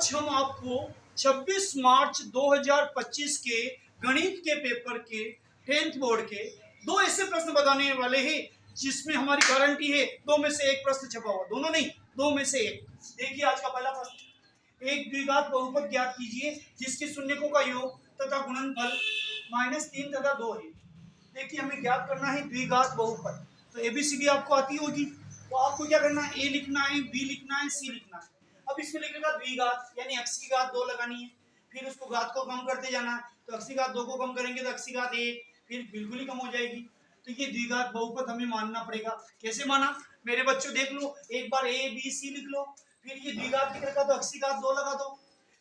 आज हम आपको 26 मार्च 2025 के गणित के पेपर के 10th बोर्ड के दो ऐसे प्रश्न बताने वाले हैं जिसमें हमारी गारंटी है दो में से एक प्रश्न छपा हुआ, दोनों नहीं, दो में से एक। देखिए आज का पहला प्रश्न, एक द्विघात बहुपद ज्ञात कीजिए जिसके शून्यकों का योग तथा गुणनफल -3 तथा 2 है। देखिए हमें ज्ञात करना है द्विघात बहुपद, तो एबीसीडी आपको आती होगी, तो आपको क्या करना है, ए लिखना है, बी लिखना है, सी लिखना है। अब इसमें लिखेगा द्विघात यानी x की घात 2 लगानी है, फिर उसको घात को कम करते जाना है, तो x की घात 2 को कम करेंगे तो x की घात 1, फिर बिल्कुल ही कम हो जाएगी। तो ये द्विघात बहुपद हमें मानना पड़ेगा। कैसे माना मेरे बच्चों, देख लो, एक बार a b c लिख लो, फिर ये द्विघात लिख रखा तो x की घात 2 लगा दो,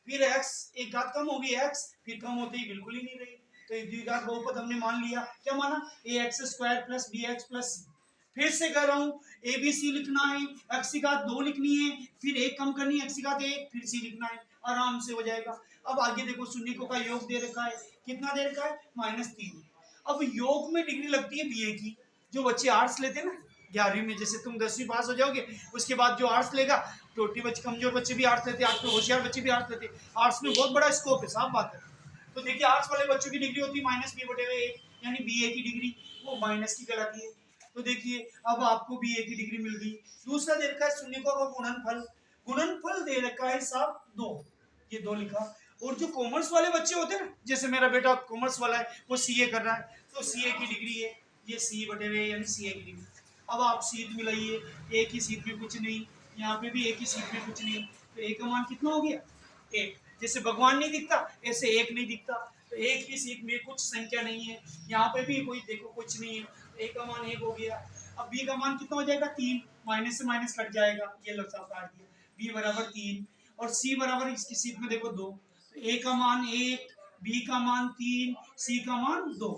फिर x एक घात कम होगी x, फिर कम होते ही बिल्कुल ही नहीं रही, तो ये द्विघात बहुपद हमने मान लिया। क्या माना, ax² + bx + c। फिर से कह रहा हूँ ए बी सी लिखना है, x की घात 2 लिखनी है, फिर एक कम करनी है x की घात 1, फिर c लिखना है, आराम से हो जाएगा। अब आगे देखो शून्यकों का योग दे रखा है, कितना दे रखा है, -3। अब योग में डिग्री लगती है बीए की। जो बच्चे आर्ट्स लेते हैं ना 11वीं में, जैसे तुम 10वीं पास हो जाओगे उसके बाद जो आर्ट्स लेगा, टोटी बच्चे कमजोर बच्चे भी आर्ट्स लेते हैं, आर्ट्स में होशियार बच्चे भी आर्ट्स लेते हैं, आर्ट्स में बहुत बड़ा स्कोप है, साफ बात है। तो देखिए आर्ट्स वाले बच्चों की डिग्री होती है -b/a, यानी बीए की डिग्री वो माइनस की कहलाती है। तो देखिए अब आपको भी ए की डिग्री मिल गई। दूसरा दे रखा है शून्यकों का गुणनफल, गुणनफल दे रखा है साहब 2, ये 2 लिखा। और जो कॉमर्स वाले बच्चे होते हैं ना, जैसे मेरा बेटा कॉमर्स वाला है, वो सीए कर रहा है, तो सीए की डिग्री है ये c/a यानी सीए की डिग्री। अब आप सीट मिलाइए, ए की सीट में कुछ नहीं, यहाँ पे भी ए की सीट में कुछ नहीं, तो ए का मान कितना हो गया, 1। जैसे भगवान नहीं दिखता ऐसे 1 नहीं दिखता, तो एक ही सीट में कुछ संख्या नहीं है, यहाँ पे भी कोई देखो कुछ नहीं है, ए का मान 1 हो गया। अब बी का मान कितना हो जाएगा, 3, माइनस से माइनस कट जाएगा, ये लो साहब काट दिया, बी बराबर 3 और सी बराबर इसकी सीट में देखो 2, तो ए का मान 1, बी का मान 3, सी का मान 2।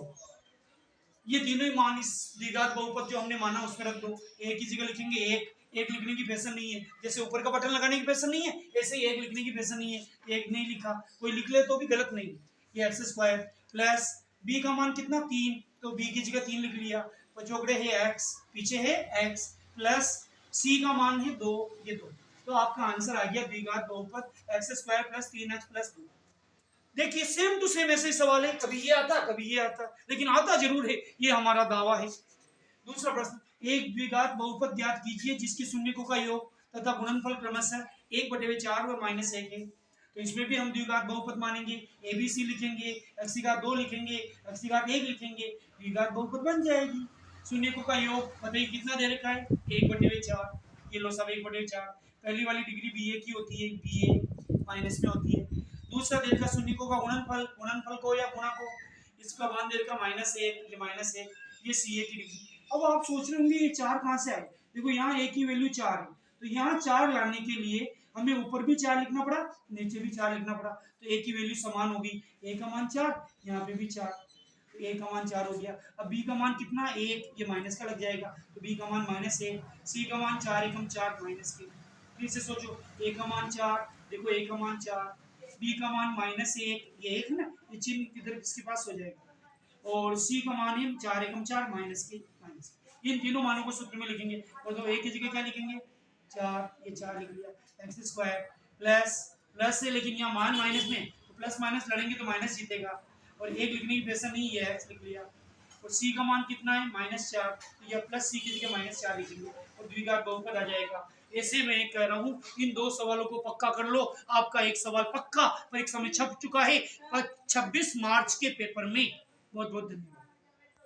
ये तीनों ही मान इस द्विघात बहुपद जो हमने माना उसमें रख दो। एक की जगह लिखेंगे 1, एक लिखने की फैशन नहीं है, जैसे ऊपर का बटन लगाने की फैशन नहीं है ऐसे ही एक लिखने की फैशन नहीं है, एक नहीं लिखा, कोई लिख ले तो भी गलत नहीं। ये x² प्लस b का मान कितना 3, तो b की जगह 3 लिख लिया, पचोकड़े है x, पीछे है x, प्लस c का मान है 2, ये 2। तो आपका आंसर आ गया द्विघात बहुपद x² + 3x + 2। देखिए सेम टू सेम ऐसे ही सवाल है, कभी ये आता कभी ये आता, लेकिन आता जरूर है, ये हमारा दावा है। दूसरा प्रश्न, एक द्विघात बहुपद ज्ञात कीजिए जिसके शून्यकों का योग तथा गुणनफल क्रमशः 1/4 और -1 है। तो इसमें भी हम द्विघात बहुपद मानेंगे, एबीसी लिखेंगे, x की घात 2 लिखेंगे, x की घात 1 लिखेंगे, द्विघात बहुपद बन जाएगी। शून्यकों का योग बताइए कितना दे रखा है, 1/4, ये लो सब 1/4। पहली वाली डिग्री बीए की होती है, बीए माइनस में होती है। दूसरा दे रखा शून्यकों का गुणनफल, गुणनफल को या गुणा को, इसका मान दे रखा -1, ये -1, ये सीए की डिग्री। अब आप सोच रहे होंगे ये 4 कहाँ से आए, देखो यहाँ ए की वैल्यू 4 है, तो यहाँ 4 लाने के लिए हमें ऊपर भी 4 लिखना पड़ा, नीचे भी 4 लिखना पड़ा, तो ए की वैल्यू समान होगी, ए का मान 4, यहाँ पे भी 4, तो ए का मान 4 हो गया। अब बी का मान कितना 1, ये माइनस का लग जाएगा, तो बी का मान -1, सी का मान 4 × 4 -1। फिर से सोचो, ए का मान 4, देखो ए का मान 4, बी का मान -1, ये 1 है ना, ये चिन्ह इधर किसके पास हो जाएगा, और सी का मान है 4 × 4 -1। इन तीनों मानों को सूत्र में लिखेंगे, और तो ए की जगह क्या लिखेंगे 4, ये 4 लिख लिया, x² प्लस प्लस है, लेकिन यहाँ मान माइनस में, तो प्लस माइनस लड़ेंगे तो माइनस जीतेगा, और एक लिखने की फैशन नहीं है, x लिख लिया, और c का मान कितना है -4, तो यह प्लस सी की जगह -4 लिखेंगे और द्विघात बहुपद आ जाएगा। ऐसे मैं कह रहा हूँ इन 2 सवालों को पक्का कर लो, आपका एक सवाल पक्का परीक्षा में छप चुका है 26 मार्च के पेपर में। बहुत बहुत धन्यवाद।